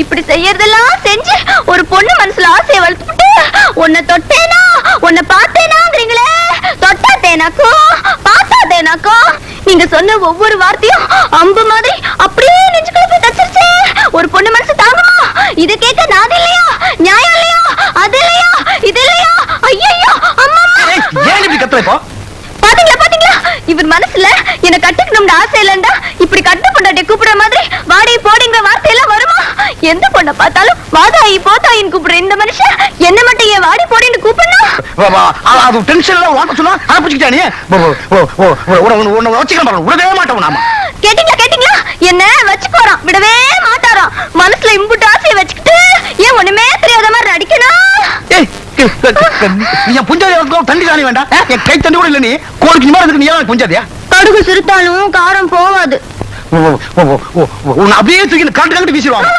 இப்படி செய்யறதெல்லாம் செஞ்சு ஒரு பொண்ணு மனசுல ஆசையை வளர்த்துட்டு உன்னை தொட்டேனா உன்னை பார்த்தேனாங்கிறீங்களே. தொட்டா தேனாக்கோ பார்த்தா தேனாக்கோ. நீங்க சொன்ன ஒவ்வொரு வார்த்தையும் அம்பு மாதிரி அப்படியே நெஞ்சுக்குள்ள போய் தச்சிருச்சே. ஒரு பொண்ணு மனசு தாங்குமா? இது கேட்க நாது இல்லையா? நியாயம் இல்லையா? அது இல்லையா? இது இல்லையா? ஐயோ அம்மா ஏன் இப்படி கத்துற இப்போ? பாத்தீங்களா பாத்தீங்களா, இவர் மனசுல என்ன கட்டிக்கணும்னு ஆசை இல்லண்டா இப்படி கட்ட பொண்டாட்டி கூப்பிடுற மாதிரி வாடி போடிங்கிற வார்த்தை எல்லாம் வருமா? எந்த பொண்ணை பார்த்தாலும் வாதாயி போதாயின்னு கூப்பிடுற இந்த மனுஷன் என்ன மட்டும் ஏன் வாடி போடின்னு கூப்பிடணும்? அது டென்ஷன்ல வார்த்தை சொன்னா அதை பிடிச்சிக்கிட்டா நீ உன்னை வச்சுக்க மாட்டோம், விடவே மாட்டோம் நாம. கேட்டீங்களா கேட்டீங்களா, என்ன வச்சு போறான், விடவே மாட்டாராம். மனசுல இம்புட்டு ஆசையை வச்சுக்கிட்டு ஏன் ஒண்ணுமே தெரியாத மாதிரி நடிக்கணும்? என் புஞ்சாதி தண்டி தானே வேண்டாம், என் கை தண்ணி கூட இல்ல. நீ கோளுக்கு நிமாரம் இருக்கு, நீ ஏன் புஞ்சாதியா? கடுகு சிறுத்தாலும் காரம் போவாது. உன்னை அப்படியே தூக்கி காட்டு காட்டு வீசிடுவாங்க.